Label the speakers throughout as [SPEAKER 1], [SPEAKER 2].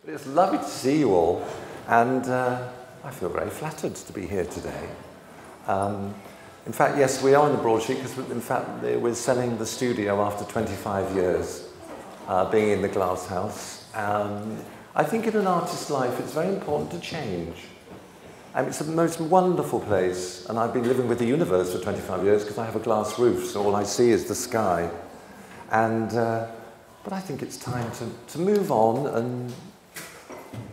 [SPEAKER 1] It's lovely to see you all, and I feel very flattered to be here today. In fact, yes, we are in the broadsheet because, in fact, we're selling the studio after 25 years being in the glass house. I think in an artist's life, it's very important to change. It's the most wonderful place, and I've been living with the universe for 25 years because I have a glass roof, so all I see is the sky. But I think it's time to move on, and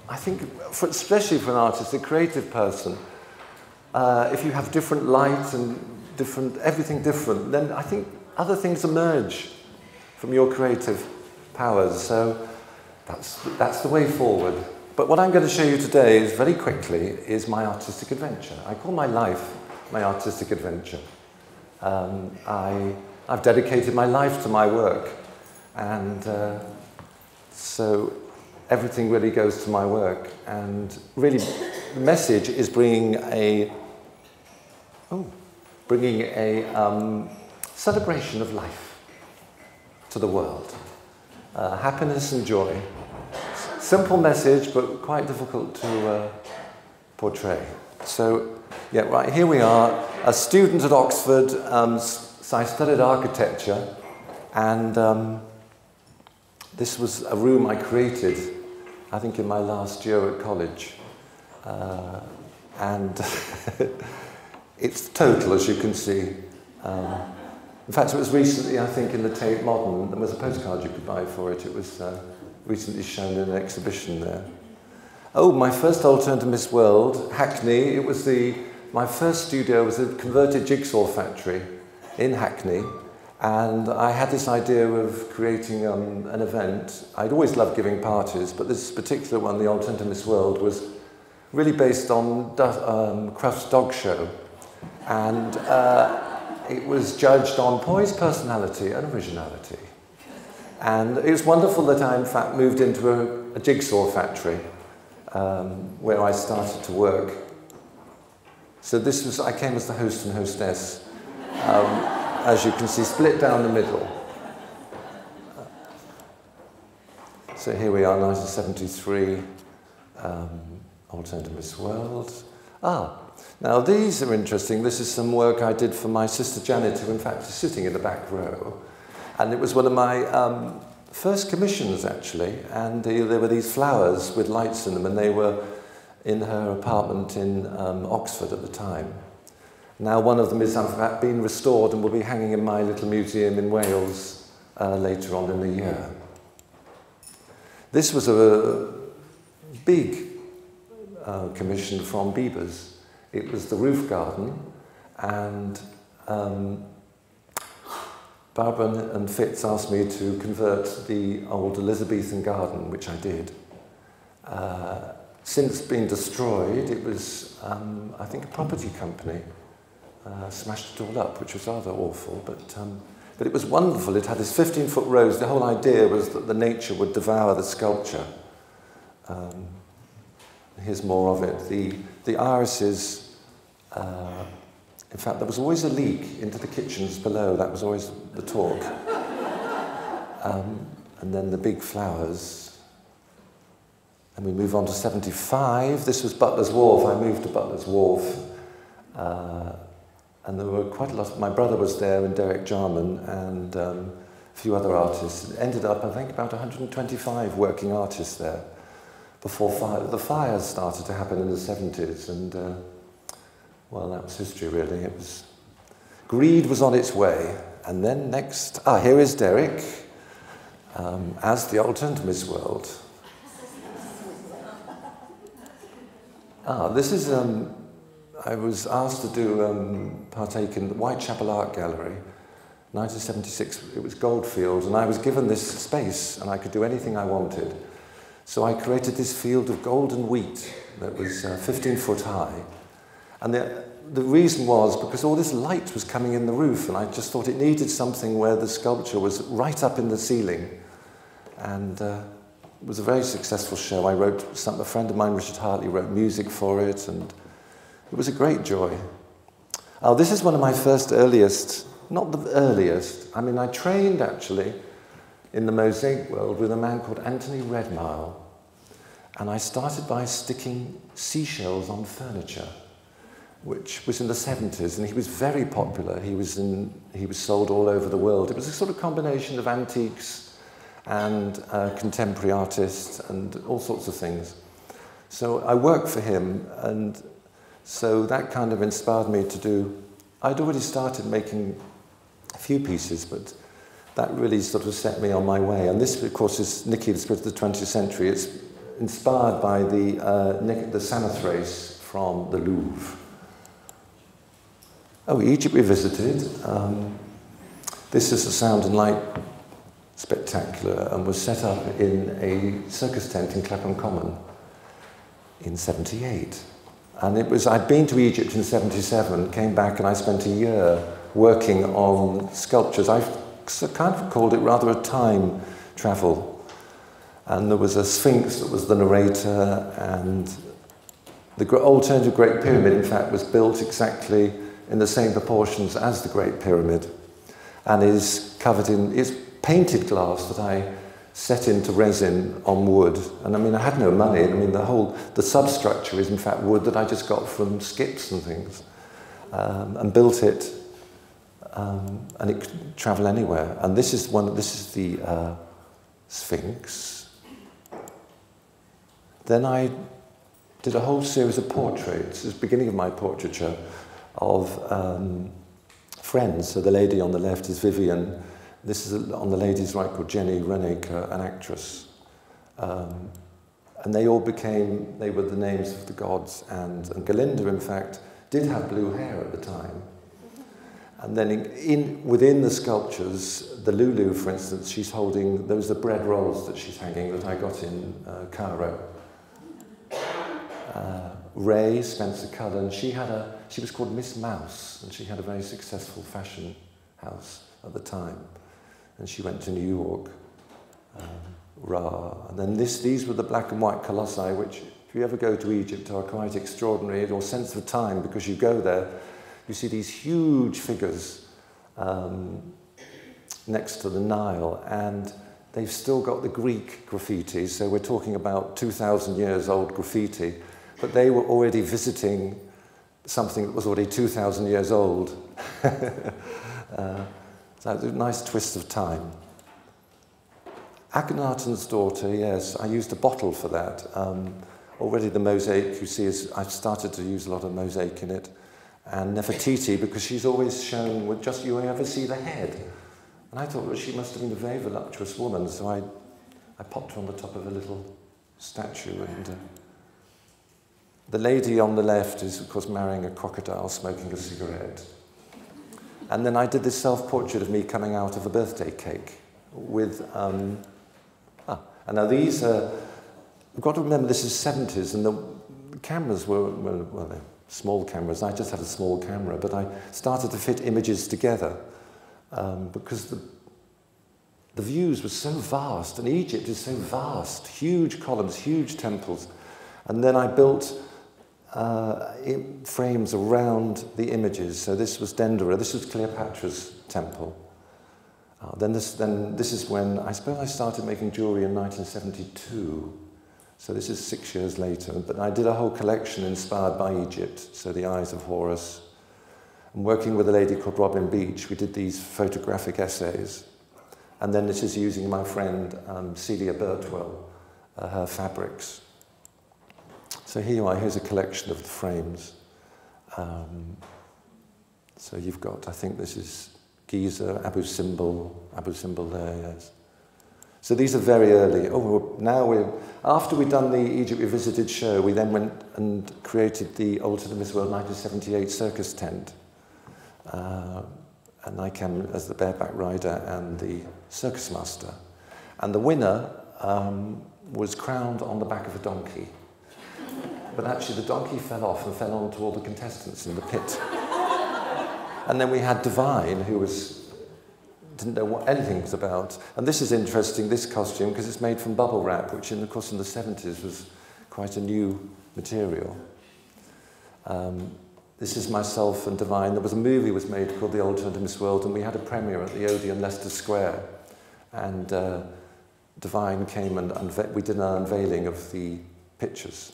[SPEAKER 1] I think, especially for an artist, a creative person, if you have different light and everything different, then I think other things emerge from your creative powers. So that's the way forward. But what I'm going to show you today is, very quickly, is my artistic adventure. I call my life my artistic adventure. I've dedicated my life to my work, and so everything really goes to my work. And really, the message is bringing a celebration of life to the world. Happiness and joy. Simple message, but quite difficult to portray. So, yeah, right, here we are, a student at Oxford. So I studied architecture, and this was a room I created, I think, in my last year at college. And it's total, as you can see. In fact, it was recently, I think, in the Tate Modern. There was a postcard you could buy for it. It was recently shown in an exhibition there. Oh, my first alternative Miss World, Hackney. It was my first studio was a converted jigsaw factory in Hackney, and I had this idea of creating an event. I'd always loved giving parties, but this particular one, the alternative Miss World, was really based on Cruft's dog show, and it was judged on poise, personality, and originality. And it was wonderful that I, in fact, moved into a jigsaw factory where I started to work. So I came as the host and hostess, as you can see, split down the middle. So here we are, 1973, Alternative Miss World. Now these are interesting. This is some work I did for my sister Janet, who in fact is sitting in the back row. And it was one of my first commissions, actually, and there were these flowers with lights in them, and they were in her apartment in Oxford at the time. Now one of them is in fact being restored and will be hanging in my little museum in Wales later on in the year. This was a big commission from Bieber's. It was the roof garden, and Barbara and Fitz asked me to convert the old Elizabethan garden, which I did. Since being destroyed, it was, I think, a property company smashed it all up, which was rather awful, but it was wonderful. It had this 15-foot rose. The whole idea was that the nature would devour the sculpture. Here's more of it. The irises, in fact, there was always a leak into the kitchens below. That was always the talk. And then the big flowers. And we move on to 75. This was Butler's Wharf. I moved to Butler's Wharf. And there were quite a lot. My brother was there, and Derek Jarman, and a few other artists. It ended up, I think, about 125 working artists there before the fires started to happen in the 70s. And well, that was history, really. Greed was on its way. And then next, here is Derek as the alternative Miss World. This is, I was asked to partake in the Whitechapel Art Gallery, 1976. It was Goldfield, and I was given this space, and I could do anything I wanted. So I created this field of golden wheat that was 15 foot high. And the reason was because all this light was coming in the roof, and I just thought it needed something where the sculpture was right up in the ceiling. And it was a very successful show. A friend of mine, Richard Hartley, wrote music for it, and it was a great joy. This is one of my first earliest, not the earliest, I trained actually in the mosaic world with a man called Anthony Redmile. And I started by sticking seashells on furniture, which was in the 70s, and he was very popular. He was sold all over the world. It was a sort of combination of antiques and contemporary artists and all sorts of things. So I worked for him, and so that kind of inspired me to do. I'd already started making a few pieces, but that really sort of set me on my way. And this, of course, is Nicky, the Spirit of the 20th Century. It's inspired by the Samothrace from the Louvre. Oh, Egypt we visited. This is a sound and light spectacular and was set up in a circus tent in Clapham Common in '78. And it was, I'd been to Egypt in '77, came back and I spent a year working on sculptures. I kind of called it rather a time travel. And there was a Sphinx that was the narrator, and the alternative Great Pyramid, in fact, was built exactly in the same proportions as the Great Pyramid, and is covered in, it's painted glass that I set into resin on wood. And I mean, I had no money. I mean, the substructure is in fact wood that I just got from skips and things, and built it, and it could travel anywhere. And this is the Sphinx. Then I did a whole series of portraits. This is the beginning of my portraiture of friends. So the lady on the left is Vivian. This is on the lady's right called Jenny Reneke, an actress. And they all were the names of the gods. And Galinda, in fact, did have blue hair at the time. And then within the sculptures, the Lulu, for instance, she's holding, those are bread rolls that she's hanging that I got in Cairo. Ray, Spencer Cullen, she was called Miss Mouse, and she had a very successful fashion house at the time. And she went to New York, Ra. And then these were the black and white colossi, which, if you ever go to Egypt, are quite extraordinary, or sense of time, because you go there, you see these huge figures next to the Nile, and they've still got the Greek graffiti, so we're talking about 2,000 years old graffiti, but they were already visiting something that was already 2,000 years old. So it's a nice twist of time. Akhenaten's daughter, yes, I used a bottle for that. Already the mosaic, you see, I've started to use a lot of mosaic in it. And Nefertiti, because she's always shown with just, you ever see the head. And I thought, well, she must have been a very voluptuous woman, so I popped her on the top of a little statue. And the lady on the left is, of course, marrying a crocodile, smoking a cigarette. And then I did this self-portrait of me coming out of a birthday cake with, and now these are, you've got to remember this is 70s, and the cameras were they're small cameras. I just had a small camera, but I started to fit images together because the views were so vast, and Egypt is so vast, huge columns, huge temples. And then I built frames around the images. So this was Dendera, this was Cleopatra's temple. Then this is when, I suppose I started making jewellery in 1972. So this is 6 years later, but I did a whole collection inspired by Egypt, so the Eyes of Horus. And working with a lady called Robin Beach, we did these photographic essays. And then this is using my friend Celia Birtwell, her fabrics. So here you are, here's a collection of the frames. So you've got, I think this is Giza, Abu Simbel there, yes. So these are very early. After we'd done the Egypt Revisited show, we then went and created the Alter to Miss World 1978 circus tent. And I came as the bareback rider and the circus master. And the winner was crowned on the back of a donkey. But actually the donkey fell off and fell onto all the contestants in the pit. And then we had Divine, who didn't know what anything was about. And this is interesting, this costume, because it's made from bubble wrap, which of course in the 70s was quite a new material. This is myself and Divine. There was a movie was made called The Alternative Miss World, and we had a premiere at the Odeon, Leicester Square. And Divine came and we did an unveiling of the pictures.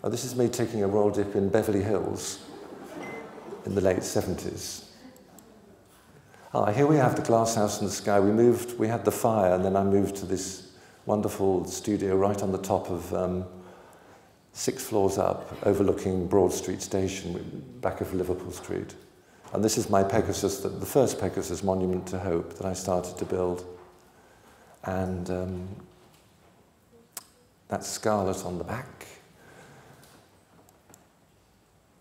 [SPEAKER 1] Oh, this is me taking a roll dip in Beverly Hills in the late 70s. Here we have the glass house in the sky. We had the fire, and then I moved to this wonderful studio right on the top of 6 floors up, overlooking Broad Street Station, back of Liverpool Street. And this is my Pegasus, the first Pegasus, Monument to Hope, that I started to build. And that's Scarlett on the back.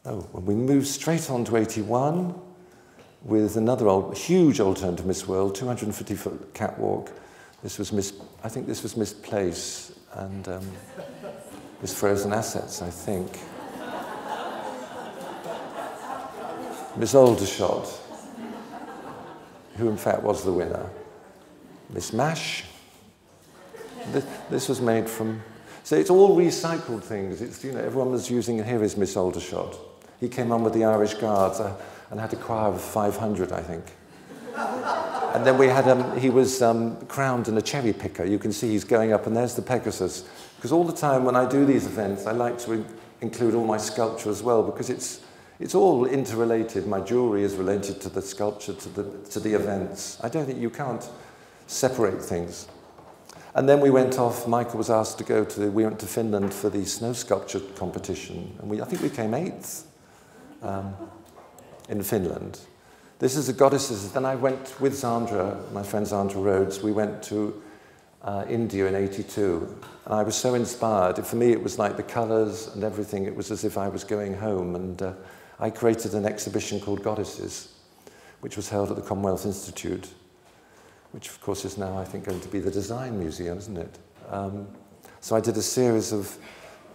[SPEAKER 1] Oh, and we moved straight on to 81 with another huge old turn to Miss World, 250-foot catwalk. I think this was Miss Place, and Miss Frozen Assets, I think. Miss Aldershot, who in fact was the winner. Miss Mash. This was made from... So it's all recycled things. It's, you know, everyone was using... Here is Miss Aldershot. He came on with the Irish Guards and had a choir of 500, I think. And then we had... he was crowned in a cherry picker. You can see he's going up, and there's the Pegasus. Because all the time when I do these events, I like to include all my sculpture as well, because it's all interrelated. My jewellery is related to the sculpture, to the events. I don't think you can't separate things. And then we went off, Michael was asked to go to, we went to Finland for the snow sculpture competition, and I think we came 8th in Finland. This is the goddesses. Then I went with Zandra, my friend Zandra Rhodes, we went to India in '82, and I was so inspired. For me, it was like the colours and everything. It was as if I was going home, and I created an exhibition called Goddesses, which was held at the Commonwealth Institute, which of course is now, I think, going to be the Design Museum, isn't it? So I did a series of,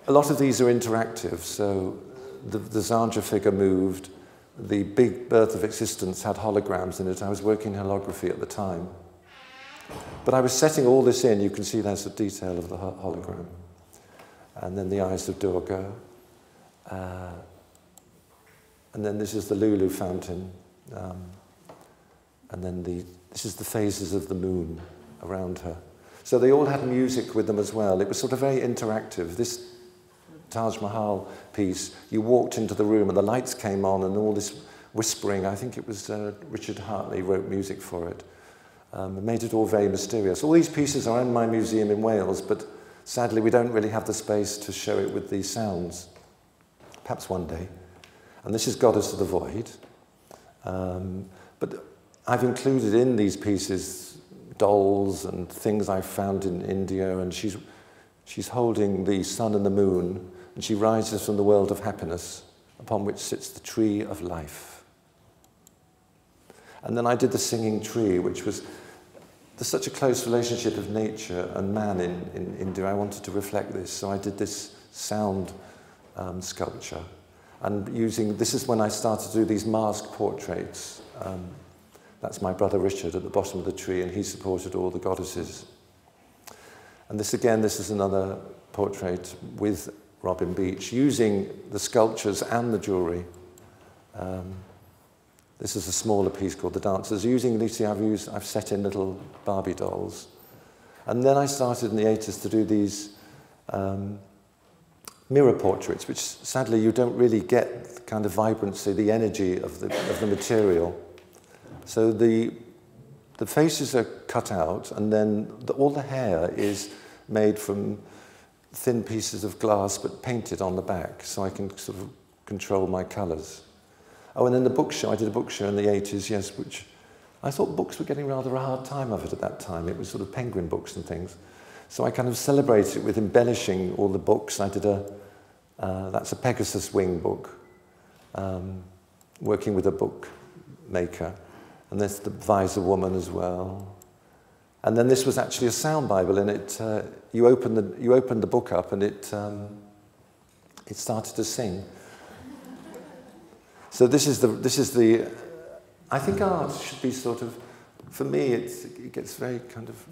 [SPEAKER 1] a lot of these are interactive, so the Zandra figure moved, the big Birth of Existence had holograms in it. I was working in holography at the time. But I was setting all this in. You can see there's a detail of the hologram. And then the eyes of Durga. And then this is the Lulu fountain. And then this is the phases of the moon around her. So they all had music with them as well. It was sort of very interactive. This Taj Mahal piece, you walked into the room and the lights came on and all this whispering. I think it was Richard Hartley wrote music for it. It made it all very mysterious. All these pieces are in my museum in Wales, but sadly we don't really have the space to show it with these sounds. Perhaps one day. And this is Goddess of the Void. But I've included in these pieces dolls and things I found in India, and she's holding the sun and the moon, and she rises from the world of happiness, upon which sits the tree of life. And then I did the singing tree, which was... There's such a close relationship of nature and man in India. I wanted to reflect this, so I did this sound sculpture. And this is when I started to do these mask portraits. That's my brother Richard at the bottom of the tree, and he supported all the goddesses. And this again, this is another portrait with Robin Beach, using the sculptures and the jewellery. This is a smaller piece called The Dancers. Using these, I've set in little Barbie dolls. And then I started in the 80s to do these mirror portraits, which sadly you don't really get the kind of vibrancy, the energy of the material. So the faces are cut out, and then all the hair is made from thin pieces of glass but painted on the back, so I can sort of control my colours. Oh, and then the book show, I did a book show in the 80s, yes, which I thought books were getting rather a hard time of it at that time. It was sort of Penguin books and things. So I kind of celebrated it with embellishing all the books. I did that's a Pegasus wing book, working with a bookmaker. And there's the Visor Woman as well. And then this was actually a sound Bible, and you open the book up, and it started to sing. So this is the. I think art should be sort of, for me, it gets very kind of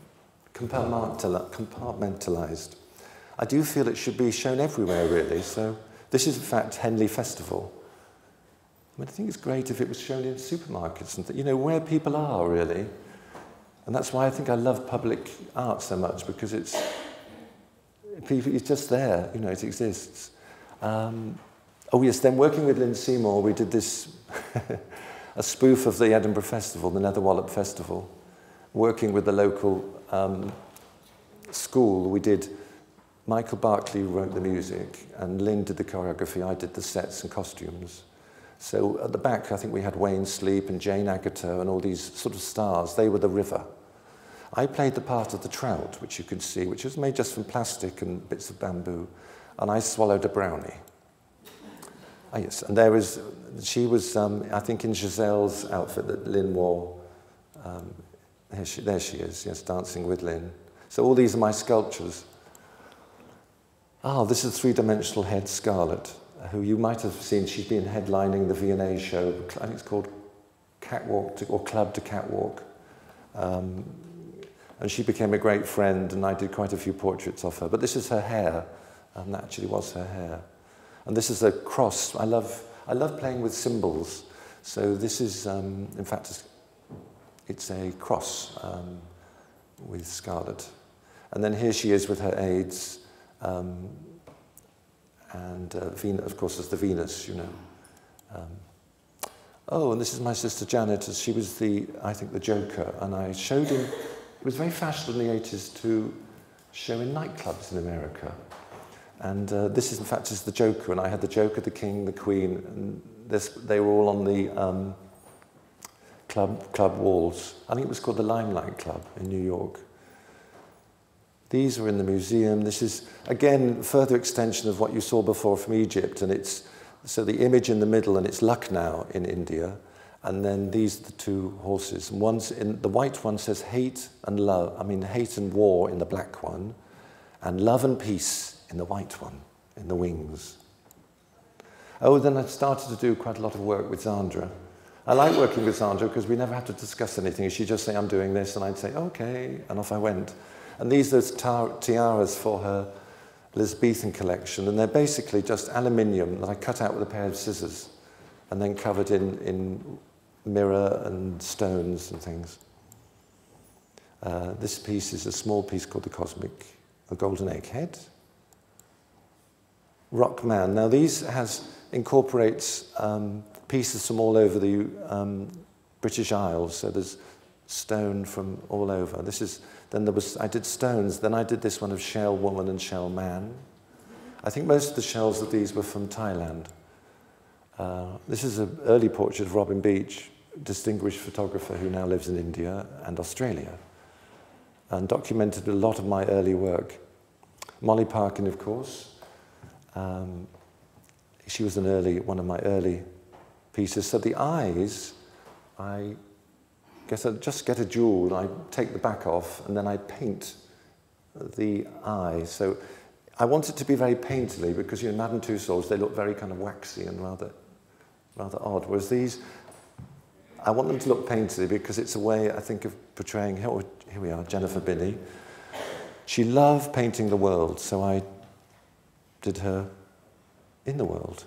[SPEAKER 1] compartmentalized. I do feel it should be shown everywhere, really. So this is, in fact, Henley Festival. I mean, I think it's great if it was shown in supermarkets and you know, where people are, really. And that's why I think I love public art so much, because it It's just there, you know, it exists. Oh yes, then working with Lynn Seymour, we did this, a spoof of the Edinburgh Festival, the Netherwallop Festival. Working with the local school, we did, Michael Barclay wrote the music, and Lynn did the choreography, I did the sets and costumes. So at the back, I think we had Wayne Sleep and Jane Agutter and all these sort of stars. They were the river. I played the part of the trout, which you could see, which was made just from plastic and bits of bamboo, and I swallowed a brownie. Oh, yes, and she was, I think, in Giselle's outfit that Lynn wore. There she is, yes, dancing with Lynn. So all these are my sculptures. This is three-dimensional head Scarlett, who you might have seen. She's been headlining the V&A show. I think it's called Catwalk or Club to Catwalk. And she became a great friend, and I did quite a few portraits of her. But this is her hair, and that actually was her hair. And this is a cross. I love playing with symbols. So this is, in fact, it's a cross with Scarlett. And then here she is with her aides. And Venus, of course, is the Venus, you know. And this is my sister Janet. She was I think, the Joker. And I showed him, it was very fashionable in the 80s to show in nightclubs in America. And this is, in fact, is the Joker. And I had the Joker, the King, the Queen. And they were all on the club walls. I think it was called the Limelight Club in New York. These were in the museum. This is, again, further extension of what you saw before from Egypt. And it's, so the image in the middle, and it's Lucknow in India. And then these are the two horses. And the white one says hate and love, hate and war in the black one, and love and peace in the white one, in the wings. Then I started to do quite a lot of work with Zandra. I like working with Zandra because we never had to discuss anything. She'd just say, I'm doing this, and I'd say, okay, and off I went. And these are tiaras for her Elizabethan collection, and they're basically just aluminium that I cut out with a pair of scissors and then covered in mirror and stones and things. This piece is a small piece called a golden egghead. Rock Man. Now these incorporates pieces from all over the British Isles, so there's stone from all over. I did stones, then I did this one of Shell Woman and Shell Man. I think most of the shells of these were from Thailand. This is an early portrait of Robin Beach, distinguished photographer who now lives in India and Australia, and documented a lot of my early work. Molly Parkin, of course. She was one of my early pieces. So the eyes, I just get a jewel, I take the back off, and then I paint the eye. So I want it to be very painterly because, Madame Tussauds, they look very kind of waxy and rather odd. Whereas these, I want them to look painterly because it's a way, I think, of portraying, here we are, Jennifer Binney. She loved painting the world, so I did her in the world.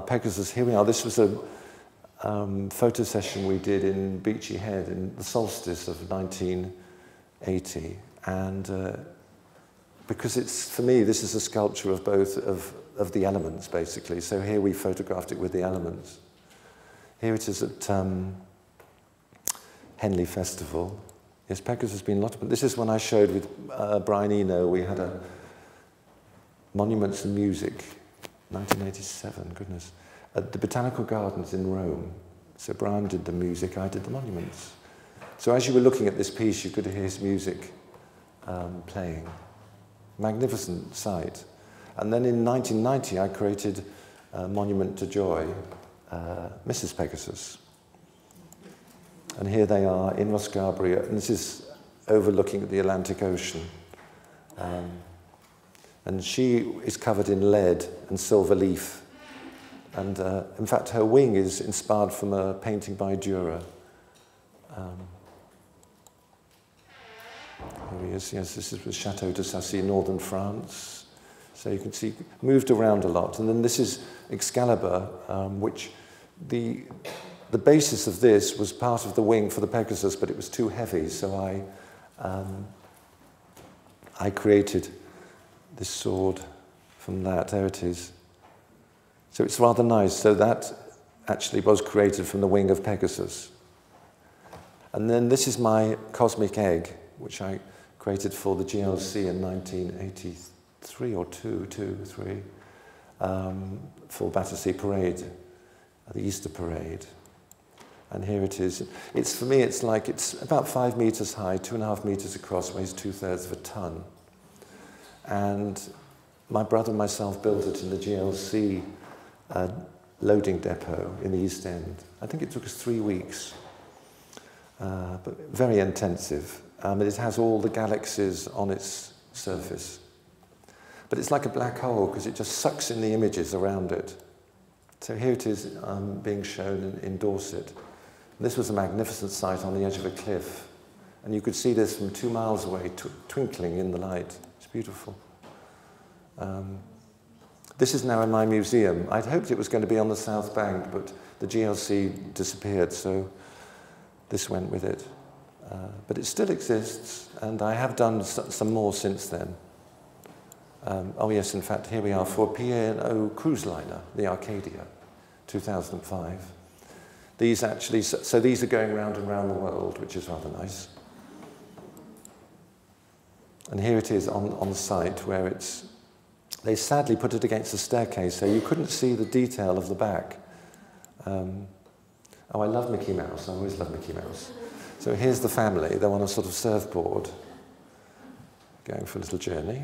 [SPEAKER 1] Pegasus, here we are. This was a photo session we did in Beachy Head in the solstice of 1980. And because for me, this is a sculpture of both of the elements, basically. So here we photographed it with the elements. Here it is at Henley Festival. Yes, Pegasus has been a lot of, this is when I showed with Brian Eno, we had a Monuments and Music, 1987, goodness, at the Botanical Gardens in Rome. So Brian did the music, I did the monuments. So as you were looking at this piece, you could hear his music playing. Magnificent sight. And then in 1990, I created a Monument to Joy, Mrs. Pegasus. And here they are in Roscarbria, and this is overlooking the Atlantic Ocean. And she is covered in lead and silver leaf. And in fact, her wing is inspired from a painting by Dürer. Here he is, yes, this is the Chateau de Sassy, northern France. So you can see, moved around a lot. And then this is Excalibur, which the basis of this was part of the wing for the Pegasus, but it was too heavy, so I created this sword from that. There it is. So it's rather nice. So that actually was created from the wing of Pegasus. And then this is my cosmic egg, which I created for the GLC in 1983 or 3, for Battersea Parade, the Easter Parade. And here it is. It's, for me, it's about 5 meters high, 2.5 meters across, weighs 2/3 of a ton. And my brother and myself built it in the GLC loading depot in the East End. I think it took us 3 weeks, but very intensive. It has all the galaxies on its surface. But it's like a black hole because it just sucks in the images around it. So here it is being shown in Dorset. This was a magnificent site on the edge of a cliff. And you could see this from 2 miles away, twinkling in the light. It's beautiful. This is now in my museum. I'd hoped it was going to be on the South Bank, but the GLC disappeared, so this went with it. But it still exists, and I have done some more since then. Oh yes, in fact, here we are for a P&O cruise liner, the Arcadia, 2005. These actually, so these are going round and round the world, which is rather nice. And here it is on the site where it's, they sadly put it against the staircase, so you couldn't see the detail of the back. Oh, I love Mickey Mouse. I always love Mickey Mouse. So here's the family. They're on a sort of surfboard, going for a little journey.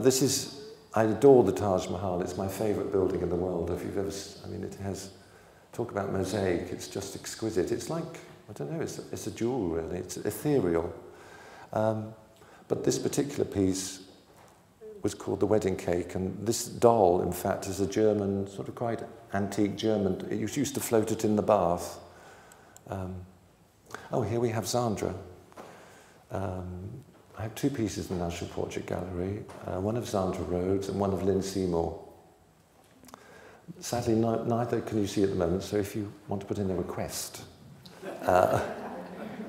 [SPEAKER 1] This is, I adore the Taj Mahal. It's my favourite building in the world. If you've ever, I mean, it has, talk about mosaic, it's just exquisite. It's like, I don't know, it's a jewel really. It's ethereal. But this particular piece was called The Wedding Cake, and this doll, in fact, is a German, sort of quite antique German. It used to float it in the bath. Oh, here we have Zandra. I have 2 pieces in the National Portrait Gallery, one of Zandra Rhodes and one of Lynn Seymour. Sadly, neither can you see at the moment, so if you want to put in a request,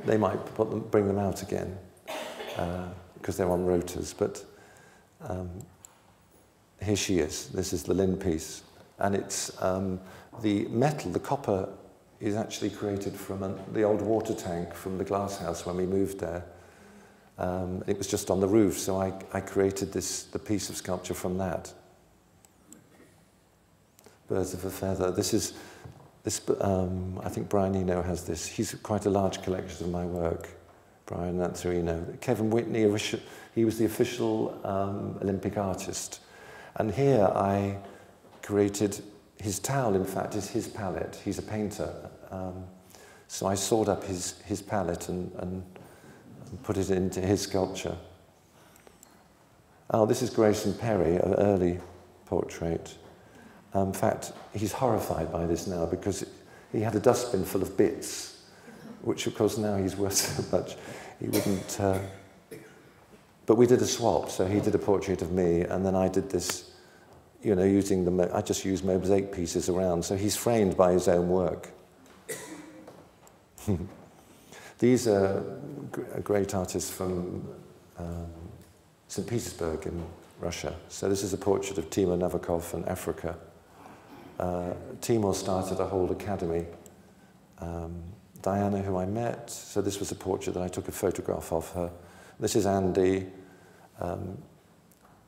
[SPEAKER 1] they might bring them out again, because they're on rotors. But here she is. This is the Lynn piece. And it's the metal, the copper, is actually created from the old water tank from the glass house when we moved there. It was just on the roof, so I created the piece of sculpture from that. Birds of a Feather. I think Brian Eno has this. He's quite a large collection of my work, Brian Nanzarino. Kevin Whitney, he was the official Olympic artist. And here I created, his towel, in fact, is his palette. He's a painter. So I sawed up his palette and put it into his sculpture. Oh, this is Grayson Perry, an early portrait. In fact, he's horrified by this now because he had a dustbin full of bits, which of course now he's worth so much. He wouldn't, but we did a swap, so he did a portrait of me, and then I did this, you know, I just used mosaic pieces around, so he's framed by his own work. These are great artists from St. Petersburg in Russia. So this is a portrait of Timur Navakov in Africa. Timur started a whole academy. Diana, who I met, so this was a portrait that I took a photograph of her. This is Andy.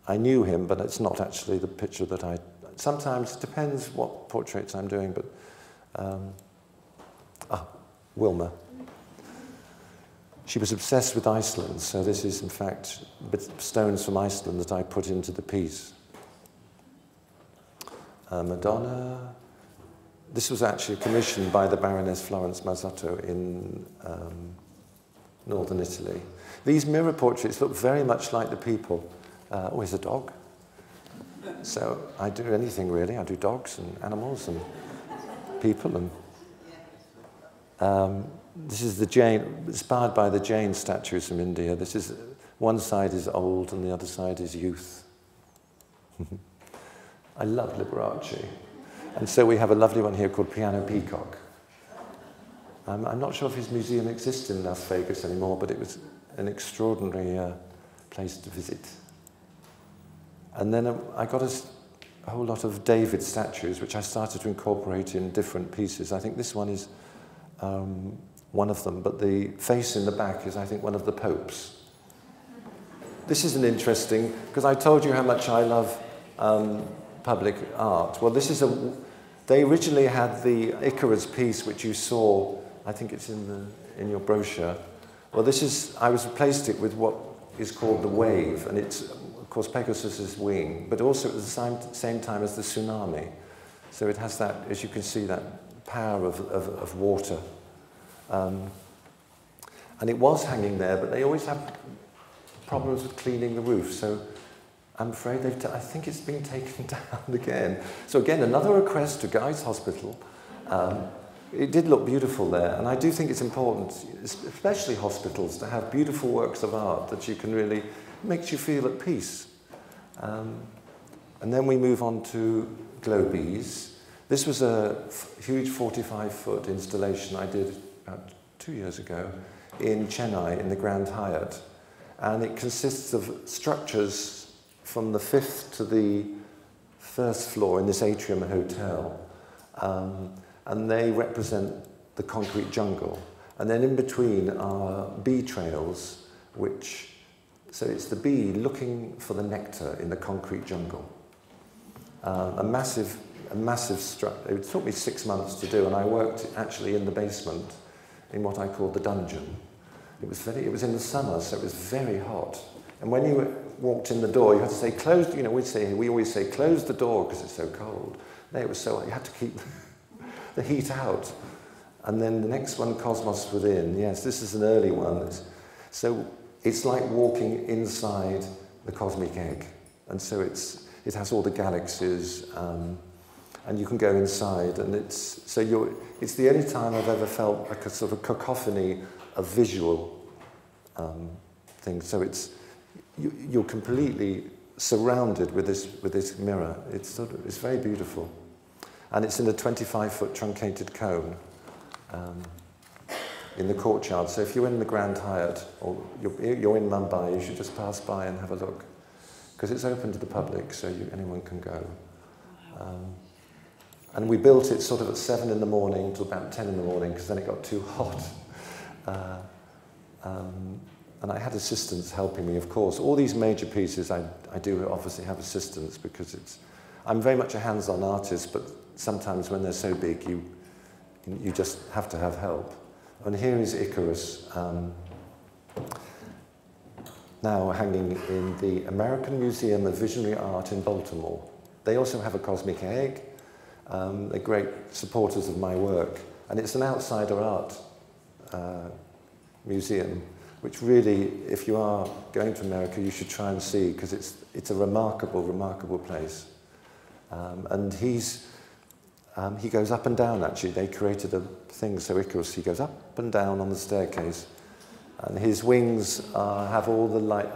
[SPEAKER 1] I knew him, but it's not actually the picture that sometimes it depends what portraits I'm doing, but Wilma. She was obsessed with Iceland, so this is in fact stones from Iceland that I put into the piece. Madonna. This was actually commissioned by the Baroness Florence Mazzotto in northern Italy. These mirror portraits look very much like the people. Oh, here's a dog. So I do anything really. I do dogs and animals and people. And this is the Jain, inspired by the Jain statues from India. This is, one side is old and the other side is youth. I love Liberace. And so we have a lovely one here called Piano Peacock. I'm not sure if his museum exists in Las Vegas anymore, but it was an extraordinary place to visit. And then I got a whole lot of David statues, which I started to incorporate in different pieces. I think this one is one of them, but the face in the back is, I think, one of the popes. This is an interesting, because I told you how much I love public art. Well, this is they originally had the Icarus piece, which you saw, I think it's in your brochure. Well, I replaced it with what is called the wave, and it's, of course, Pegasus's wing, but also at the same time as the tsunami. So it has that, as you can see, that power of water. And it was hanging there, but they always have problems with cleaning the roof, so I'm afraid I think it's been taken down again. So again, another request to Guy's Hospital. It did look beautiful there, and I do think it's important, especially hospitals, to have beautiful works of art that you can really, makes you feel at peace. And then we move on to Globies. This was a huge 45-foot installation I did about 2 years ago in Chennai, in the Grand Hyatt. And it consists of structures from the 5th to the 1st floor in this atrium hotel. And they represent the concrete jungle. And then in between are bee trails, so it's the bee looking for the nectar in the concrete jungle. A massive structure. It took me 6 months to do, and I worked actually in the basement in what I called the dungeon. It was in the summer, so it was very hot. And when you walked in the door, you had to say, close, we always say, close the door because it's so cold. There it was so hot, you had to keep the heat out. And then the next one, Cosmos Within. Yes, this is an early one. So it's like walking inside the cosmic egg. And so it has all the galaxies, and you can go inside. And it's the only time I've ever felt like a sort of cacophony of visual things. So you're completely surrounded with this mirror. It's very beautiful. And it's in a 25-foot truncated cone in the courtyard. So if you're in the Grand Hyatt or you're in Mumbai, you should just pass by and have a look, because it's open to the public, so anyone can go. And we built it sort of at 7 in the morning to about 10 in the morning, because then it got too hot. And I had assistants helping me, of course. All these major pieces, I do obviously have assistants, because I'm very much a hands-on artist, but sometimes when they're so big, you just have to have help. And here is Icarus, now hanging in the American Museum of Visionary Art in Baltimore. They also have a cosmic egg. They're great supporters of my work. And it's an outsider art museum, which really, if you are going to America, you should try and see, because it's a remarkable, remarkable place. And he goes up and down, actually. They created a thing, so Icarus, he goes up and down on the staircase. And his wings have all the light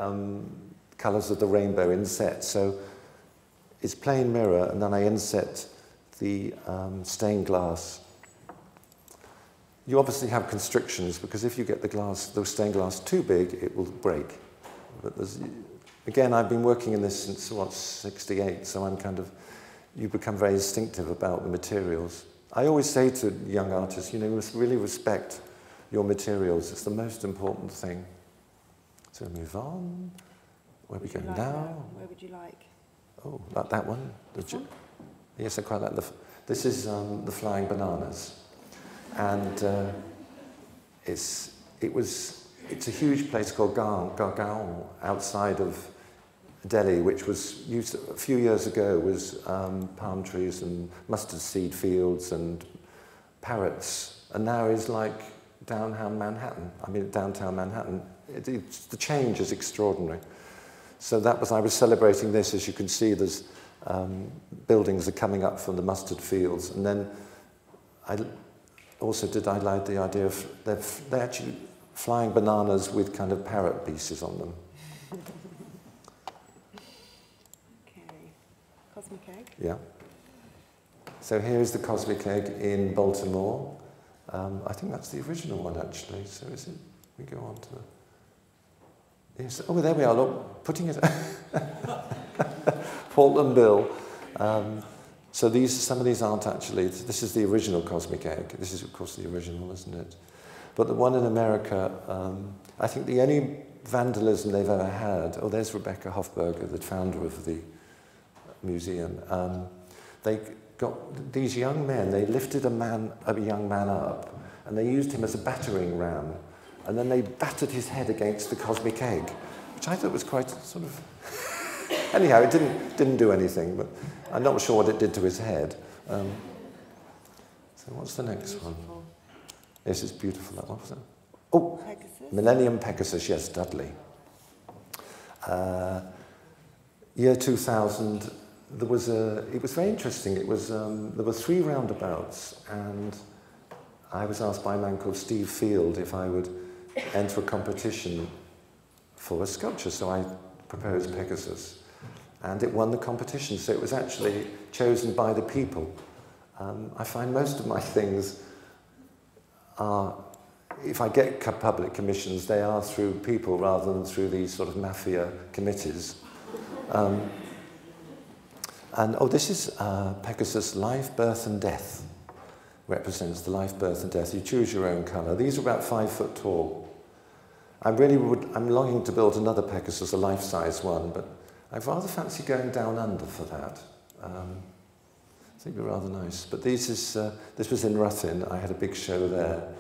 [SPEAKER 1] colours of the rainbow inset. So it's plain mirror, and then I inset the stained glass. You obviously have constrictions, because if you get the stained glass too big, it will break. But again, I've been working in this since, 68, so you become very instinctive about the materials. I always say to young artists, you must really respect your materials. It's the most important thing. So move on. Where are we going now?
[SPEAKER 2] Where would you like?
[SPEAKER 1] Oh, like that one? Yes, I quite like this is the Flying Bananas. And it's a huge place called Gargaon outside of Delhi, which was used a few years ago, was palm trees and mustard seed fields and parrots, and now is like downtown Manhattan. The change is extraordinary. So I was celebrating this. As you can see, there's buildings are coming up from the mustard fields, and then I like the idea of they're actually flying bananas with kind of parrot pieces on them.
[SPEAKER 2] Cosmic egg.
[SPEAKER 1] Yeah. So here is the cosmic egg in Baltimore. I think that's the original one, actually. So is it? We go on to Yes. Oh, there we are, look, putting it... Portland Bill. So some of these aren't actually... This is the original Cosmic Egg. This is, of course, the original, isn't it? But the one in America, I think the only vandalism they've ever had... Oh, there's Rebecca Hofberger, the founder of the museum. They got these young men, they lifted a young man up, and they used him as a battering ram, and then they battered his head against the Cosmic Egg, which I thought was quite sort of... Anyhow, it didn't do anything, but I'm not sure what it did to his head. So what's the next one? Yes, it's beautiful, that one. Oh, Pegasus. Millennium Pegasus, yes, Dudley. Year 2000, it was very interesting. It was, there were 3 roundabouts, and I was asked by a man called Steve Field if I would enter a competition for a sculpture, so I proposed Pegasus. And it won the competition, so it was actually chosen by the people. I find most of my things are, if I get public commissions, they are through people rather than through these sort of mafia committees. And oh, this is Pegasus Life, Birth and Death. Represents the life, birth and death. You choose your own colour. These are about 5 foot tall. I'm longing to build another Pegasus, a life-size one, but I'd rather fancy going down under for that. I think it'd be rather nice. But this was in Ruthin. I had a big show there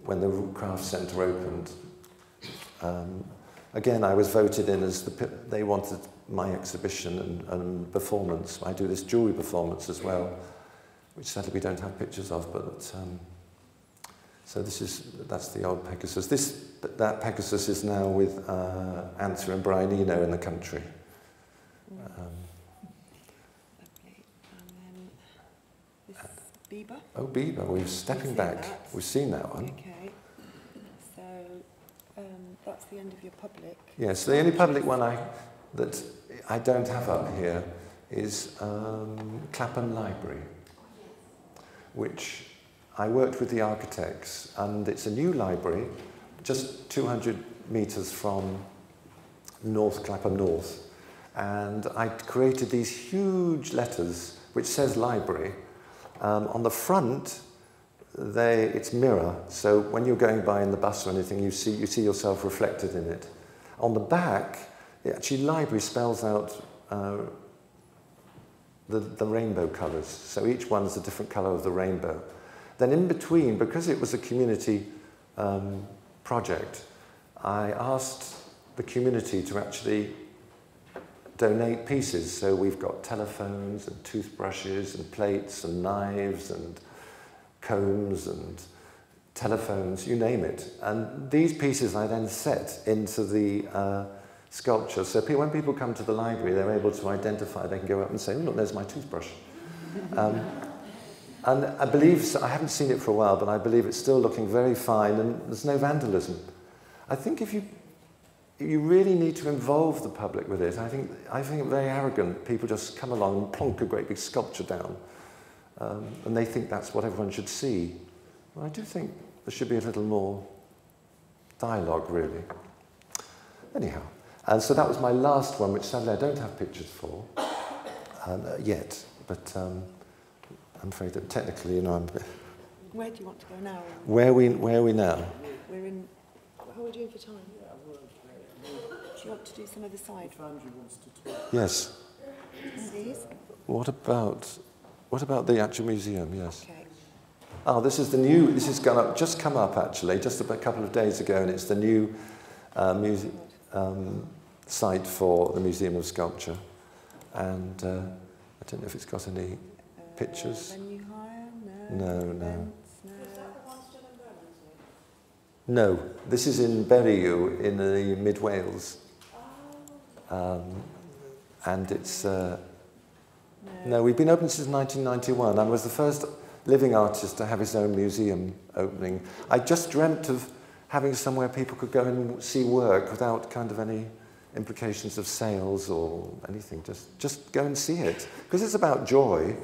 [SPEAKER 1] when the Craft Centre opened. Again, I was voted in as they wanted my exhibition and performance. I do this jewellery performance as well, which sadly we don't have pictures of, but so that's the old Pegasus. That Pegasus is now with Antha and Brian Eno in the country.
[SPEAKER 2] Lovely. And then this Bieber.
[SPEAKER 1] Oh, Bieber, we're stepping back. We've seen that one.
[SPEAKER 2] Okay. So that's the end of your public.
[SPEAKER 1] Yes, the only public one that I don't have up here is Cwmbran Library, which I worked with the architects, and it's a new library, just 200 metres from Clapham North. And I created these huge letters which says library. On the front, it's mirror, so when you're going by in the bus or anything, you see yourself reflected in it. On the back, actually library spells out the rainbow colours, so each one is a different colour of the rainbow. Then in between, because it was a community project, I asked the community to actually donate pieces. So we've got telephones and toothbrushes and plates and knives and combs and telephones, you name it. And these pieces I then set into the sculpture. So when people come to the library, they're able to identify, they can go up and say, oh, look, there's my toothbrush. And I believe, I haven't seen it for a while, but I believe it's still looking very fine and there's no vandalism. I think if you really need to involve the public with it. I think it very arrogant. People just come along and plonk a great big sculpture down. And they think that's what everyone should see. Well, I do think there should be a little more dialogue, really. Anyhow, and so that was my last one, which sadly I don't have pictures for yet. But I'm afraid that technically, I'm...
[SPEAKER 2] Where do you want to go now?
[SPEAKER 1] Where are we now?
[SPEAKER 2] We're in... How are we doing for time? Do you want to do some other side?
[SPEAKER 1] Yes.
[SPEAKER 2] These?
[SPEAKER 1] What about the actual museum? Yes.
[SPEAKER 2] Okay.
[SPEAKER 1] Oh, this is just come up actually, just a couple of days ago, and it's the new site for the Museum of Sculpture. And I don't know if it's got any pictures.
[SPEAKER 2] Venue hire?
[SPEAKER 1] No.
[SPEAKER 2] Events?
[SPEAKER 1] No, this is in Berriew in the mid Wales. And it's... No, we've been open since 1991. I was the first living artist to have his own museum opening. I just dreamt of having somewhere people could go and see work without kind of any implications of sales or anything. Just go and see it. Because it's about joy.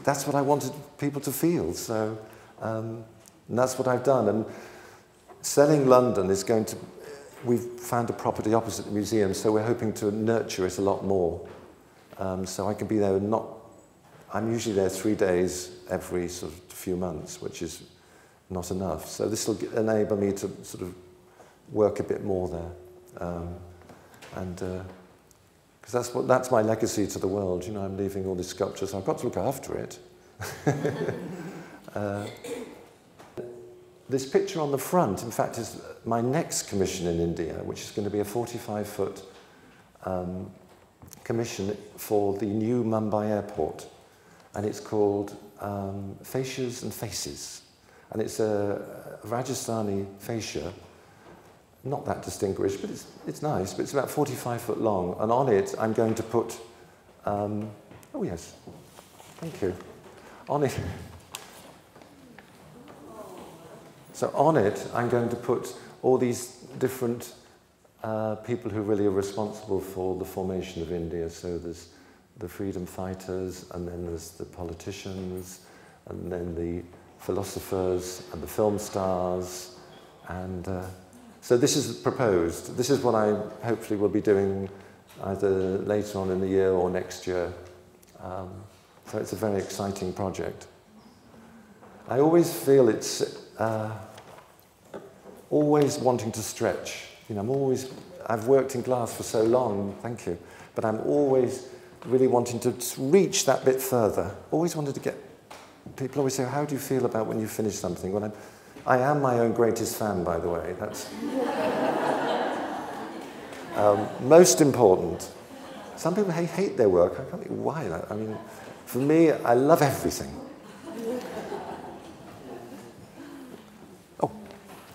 [SPEAKER 1] That's what I wanted people to feel. So, and that's what I've done. And selling London is going to we've found a property opposite the museum, so we're hoping to nurture it a lot more. So I can be there I'm usually there 3 days every sort of few months, which is not enough. So this will enable me to sort of work a bit more there. Because that's my legacy to the world. You know, I'm leaving all this sculpture, so I've got to look after it. This picture on the front, in fact, is my next commission in India, which is going to be a 45-foot commission for the new Mumbai airport. And it's called Fascias and Faces. And it's a Rajasthani fascia, not that distinguished, but it's nice, but it's about 45 foot long. And on it, I'm going to put, oh yes, thank you. On it, so on it, I'm going to put all these different people who really are responsible for the formation of India. So there's the freedom fighters, and then there's the politicians, and then the philosophers, and the film stars, and so this is proposed. This is what I hopefully will be doing either later on in the year or next year. So it's a very exciting project. I always feel it's always wanting to stretch. You know, I've worked in glass for so long, thank you, but I'm always really wanting to reach that bit further. Always wanted to get, people always say, how do you feel about when you finish something? Well, I am my own greatest fan, by the way. That's most important. Some people hate their work. I can't think why. I mean, for me, I love everything. Oh,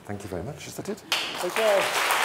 [SPEAKER 1] thank you very much. Is that it?
[SPEAKER 3] Okay.